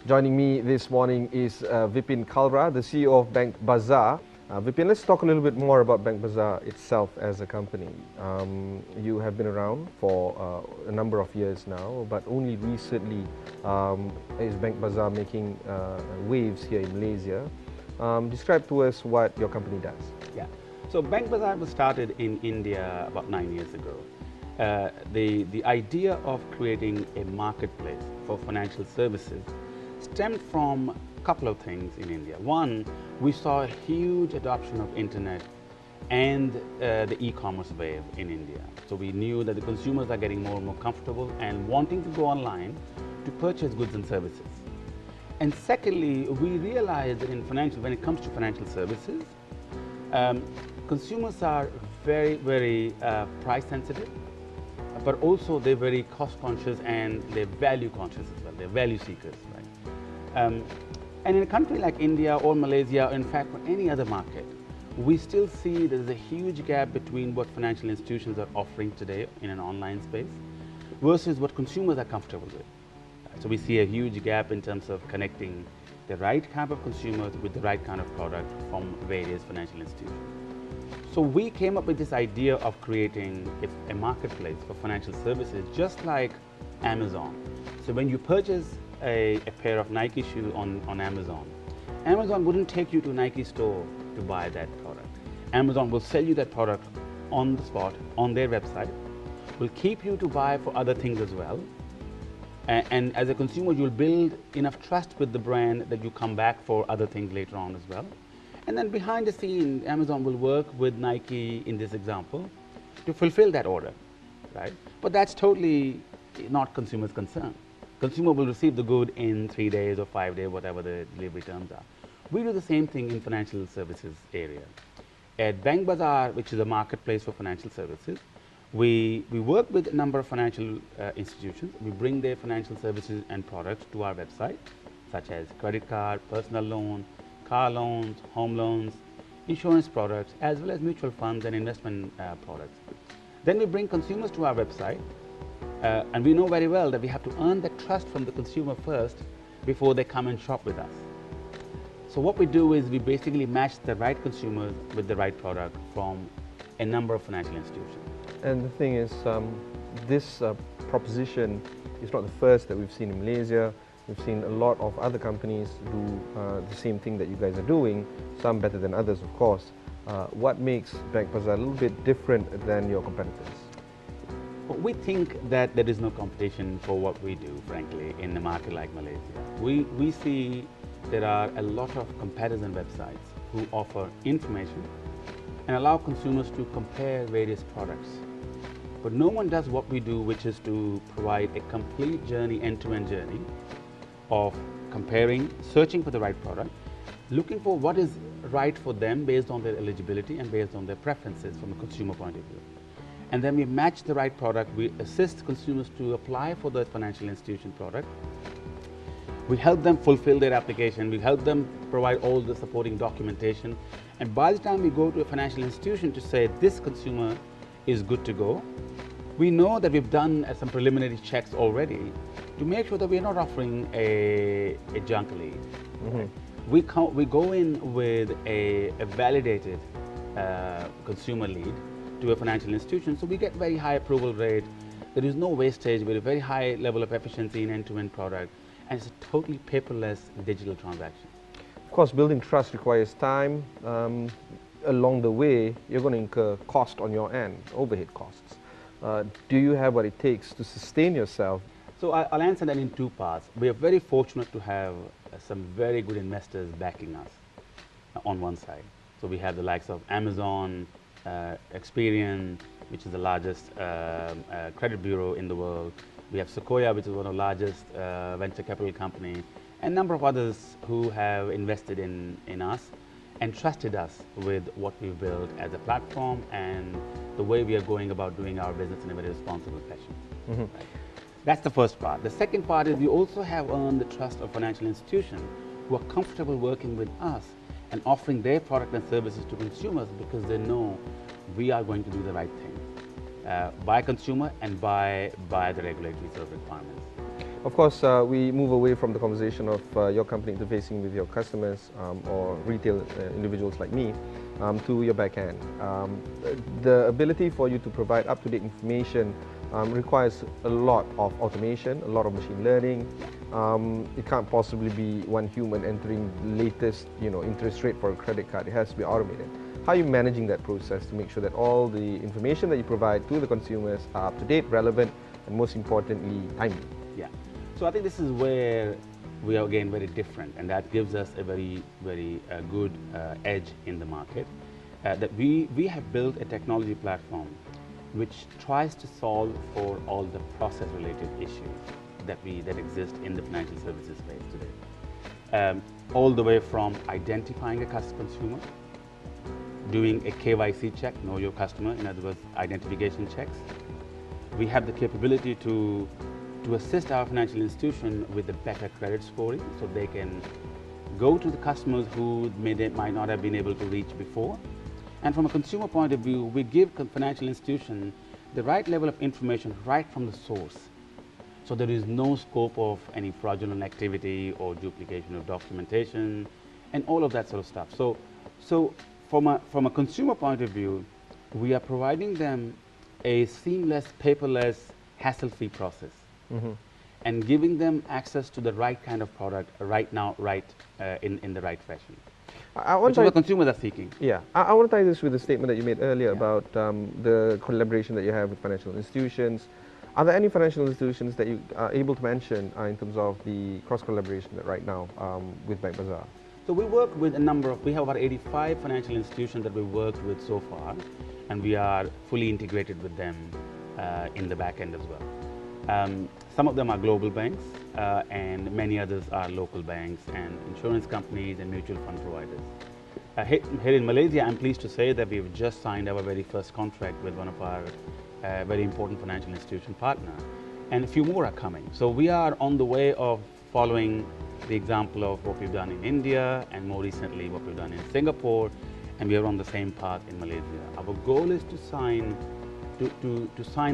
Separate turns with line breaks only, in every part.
Joining me this morning is Vipin Kalra, the CEO of BankBazaar. Vipin, let's talk a little bit more about BankBazaar itself as a company. You have been around for a number of years now, but only recently is BankBazaar making waves here in Malaysia. Describe to us what your company does.
Yeah, so BankBazaar was started in India about 9 years ago. The idea of creating a marketplace for financial services stemmed from a couple of things in India. One, we saw a huge adoption of internet and the e-commerce wave in India. So we knew that the consumers are getting more and more comfortable and wanting to go online to purchase goods and services. And secondly, we realized that when it comes to financial services, consumers are very price sensitive, but also they're very cost conscious and they're value conscious as well. They're value seekers, right? And in a country like India or Malaysia, or in fact for any other market, we still see there's a huge gap between what financial institutions are offering today in an online space versus what consumers are comfortable with. So we see a huge gap in terms of connecting the right kind of consumers with the right kind of product from various financial institutions. So we came up with this idea of creating a marketplace for financial services, just like Amazon. So when you purchase a pair of Nike shoes on Amazon, Amazon wouldn't take you to a Nike store to buy that product. Amazon will sell you that product on the spot, on their website, will keep you to buy for other things as well. And as a consumer, you'll build enough trust with the brand that you come back for other things later on as well. And then behind the scene, Amazon will work with Nike, in this example, to fulfill that order, right? But that's totally not consumers' concern. Consumer will receive the good in 3 days or 5 days, whatever the delivery terms are. We do the same thing in financial services area. At BankBazaar, which is a marketplace for financial services, we work with a number of financial institutions. We bring their financial services and products to our website, such as credit card, personal loan, car loans, home loans, insurance products, as well as mutual funds and investment products. Then we bring consumers to our website, and we know very well that we have to earn that trust from the consumer first before they come and shop with us. So what we do is we basically match the right consumers with the right product from a number of financial institutions.
And the thing is, this proposition is not the first that we've seen in Malaysia. We've seen a lot of other companies do the same thing that you guys are doing, some better than others, of course. What makes BankBazaar a little bit different than your competitors?
We think that there is no competition for what we do, frankly, in a market like Malaysia. We see there are a lot of comparison websites who offer information and allow consumers to compare various products. But no one does what we do, which is to provide a complete journey, end-to-end journey of comparing, searching for the right product, looking for what is right for them based on their eligibility and based on their preferences from a consumer point of view. And then we match the right product. We assist consumers to apply for the financial institution product. We help them fulfill their application. We help them provide all the supporting documentation. And by the time we go to a financial institution to say this consumer is good to go, we know that we've done some preliminary checks already to make sure that we're not offering a junk lead. Mm-hmm. We go in with a validated consumer lead to a financial institution, so we get very high approval rate. There is no wastage with a very high level of efficiency in end-to-end product, and it's a totally paperless digital transaction.
Of course, building trust requires time. Along the way, you're going to incur cost on your end, overhead costs. Do you have what it takes to sustain yourself?
So I'll answer that in two parts. We are very fortunate to have some very good investors backing us on one side. So we have the likes of Amazon, Experian, which is the largest credit bureau in the world. We have Sequoia, which is one of the largest venture capital company, and a number of others who have invested in us and trusted us with what we've built as a platform and the way we are going about doing our business in a very responsible fashion. Mm-hmm. Right? That's the first part. The second part is we also have earned the trust of financial institutions who are comfortable working with us and offering their product and services to consumers because they know we are going to do the right thing by consumer and by the regulatory sort of requirements.
Of course, we move away from the conversation of your company interfacing with your customers or retail individuals like me to your back end. The ability for you to provide up-to-date information requires a lot of automation, a lot of machine learning. It can't possibly be one human entering the latest, interest rate for a credit card. It has to be automated. How are you managing that process to make sure that all the information that you provide to the consumers are up to date, relevant, and most importantly, timely?
Yeah. So I think this is where we are again very different, and that gives us a very good edge in the market. That we have built a technology platform which tries to solve for all the process-related issues that exist in the financial services space today. All the way from identifying a consumer, doing a KYC check, know your customer, in other words, identification checks. We have the capability to assist our financial institution with a better credit scoring, so they can go to the customers who might not have been able to reach before. And from a consumer point of view, we give financial institution the right level of information right from the source. So there is no scope of any fraudulent activity or duplication of documentation and all of that sort of stuff. So from a consumer point of view, we are providing them a seamless, paperless, hassle-free process. And giving them access to the right kind of product right now, in the right fashion. Which is what consumers are seeking.
Yeah, I want to tie this with the statement that you made earlier about the collaboration that you have with financial institutions. Are there any financial institutions that you are able to mention in terms of the cross-collaboration right now with BankBazaar?
So we work with we have about 85 financial institutions that we've worked with so far, and we are fully integrated with them in the back end as well. Some of them are global banks, and many others are local banks and insurance companies and mutual fund providers. Here in Malaysia, I'm pleased to say that we've just signed our very first contract with one of our very important financial institution partner, and a few more are coming. So we are on the way of following the example of what we've done in India and more recently what we've done in Singapore, and we are on the same path in Malaysia. Our goal is to sign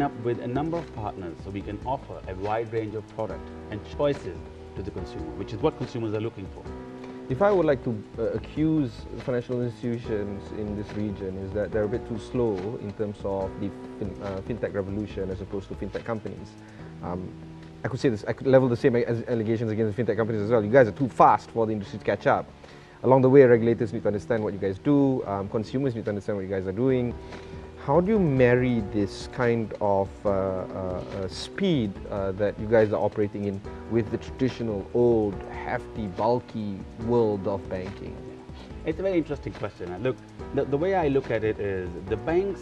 up with a number of partners so we can offer a wide range of product and choices to the consumer, which is what consumers are looking for.
If I would like to accuse financial institutions in this region, is that they're a bit too slow in terms of the fintech revolution as opposed to fintech companies. I could say this, I could level the same allegations against the fintech companies as well. You guys are too fast for the industry to catch up. Along the way, regulators need to understand what you guys do, consumers need to understand what you guys are doing. How do you marry this kind of speed that you guys are operating in with the traditional, old, hefty, bulky world of banking?
It's a very interesting question. Look, the way I look at it is the banks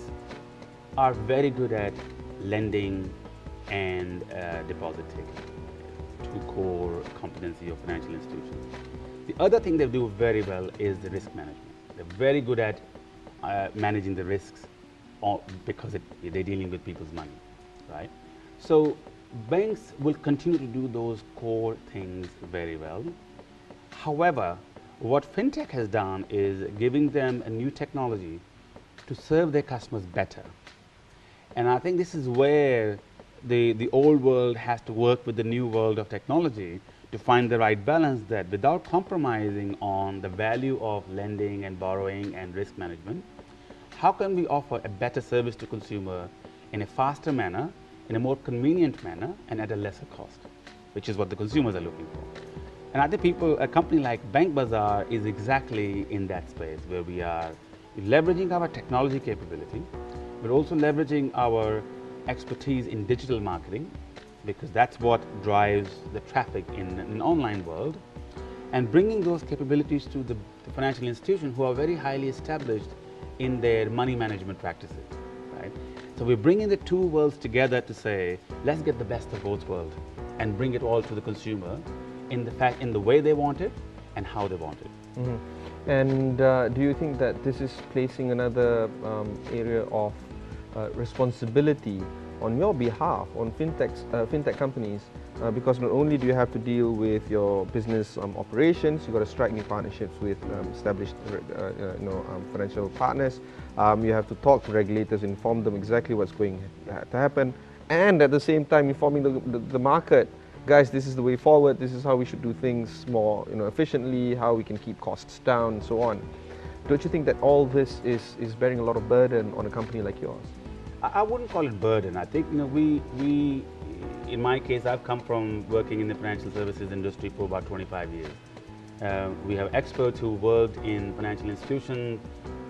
are very good at lending and deposit taking, two core competency of financial institutions. The other thing they do very well is the risk management. They're very good at managing the risks because they're dealing with people's money, right? So banks will continue to do those core things very well. However, what fintech has done is giving them a new technology to serve their customers better. And I think this is where the old world has to work with the new world of technology to find the right balance, that without compromising on the value of lending and borrowing and risk management, how can we offer a better service to consumer in a faster manner, in a more convenient manner, and at a lesser cost, which is what the consumers are looking for. And I think a company like BankBazaar is exactly in that space where we are leveraging our technology capability. We're also leveraging our expertise in digital marketing, because that's what drives the traffic in an online world, and bringing those capabilities to the financial institution who are very highly established in their money management practices, right? So we're bringing the two worlds together to say, let's get the best of both worlds and bring it all to the consumer in the way they want it and how they want it.
Mm-hmm. And do you think that this is placing another area of responsibility on your behalf, on fintech companies, because not only do you have to deal with your business operations, you've got to strike new partnerships with established financial partners, you have to talk to regulators, inform them exactly what's going to happen, and at the same time informing the market guys, this is the way forward, this is how we should do things more efficiently, how we can keep costs down, and so on. Don't you think that all this is bearing a lot of burden on a company like yours?
I wouldn't call it burden. I think we in my case, I've come from working in the financial services industry for about 25 years. We have experts who worked in financial institutions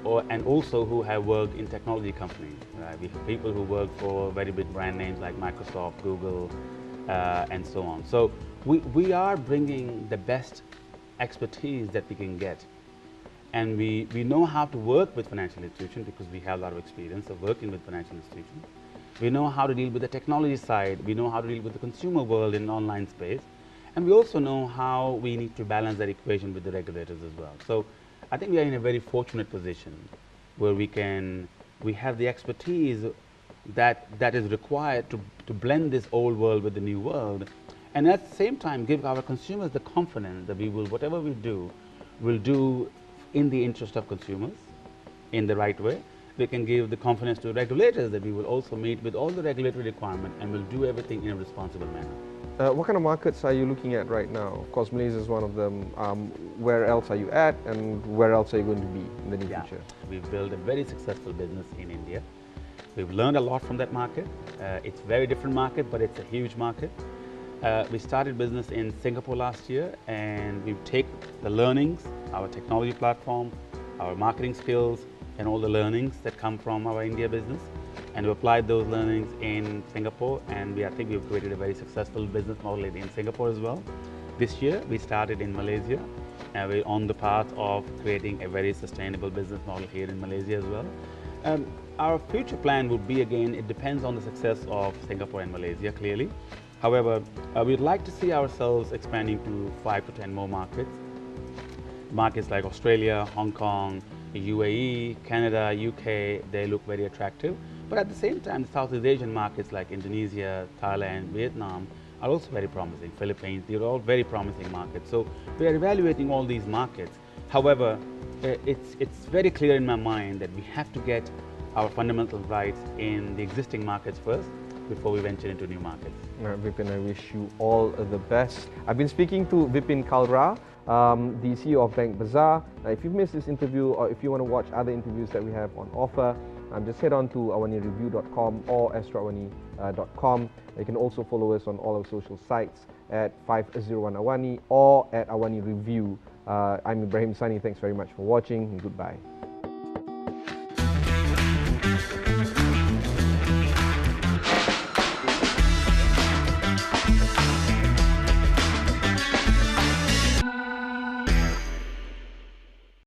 and also who have worked in technology companies. Right? We have people who work for very big brand names like Microsoft, Google, and so on. So we are bringing the best expertise that we can get. And we know how to work with financial institutions because we have a lot of experience of working with financial institutions. We know how to deal with the technology side. We know how to deal with the consumer world in online space. And we also know how we need to balance that equation with the regulators as well. So I think we are in a very fortunate position where we have the expertise that is required to blend this old world with the new world. And at the same time, give our consumers the confidence that whatever we do, we'll do in the interest of consumers, in the right way. We can give the confidence to regulators that we will also meet with all the regulatory requirements and will do everything in a responsible manner.
What kind of markets are you looking at right now? Of course, Malaysia is one of them. Where else are you at, and where else are you going to be in the near future?
We've built a very successful business in India. We've learned a lot from that market. It's a very different market, but it's a huge market. We started business in Singapore last year, and we take the learnings, our technology platform, our marketing skills, and all the learnings that come from our India business, and we applied those learnings in Singapore, and I think we've created a very successful business model in Singapore as well. This year, we started in Malaysia, and we're on the path of creating a very sustainable business model here in Malaysia as well. Our future plan would be, again, it depends on the success of Singapore and Malaysia, clearly. However, we'd like to see ourselves expanding to 5 to 10 more markets. Markets like Australia, Hong Kong, UAE, Canada, UK, they look very attractive. But at the same time, the Southeast Asian markets like Indonesia, Thailand, Vietnam are also very promising. Philippines, they're all very promising markets. So we are evaluating all these markets. However, it's very clear in my mind that we have to get our fundamental rights in the existing markets first before we venture into new markets.
Vipin, I wish you all the best. I've been speaking to Vipin Kalra, the CEO of BankBazaar. If you've missed this interview, or if you want to watch other interviews that we have on offer, just head on to awanireview.com or astroawani.com. You can also follow us on all our social sites at 501 Awani or at Awani Review. I'm Ibrahim Sani. Thanks very much for watching, and goodbye.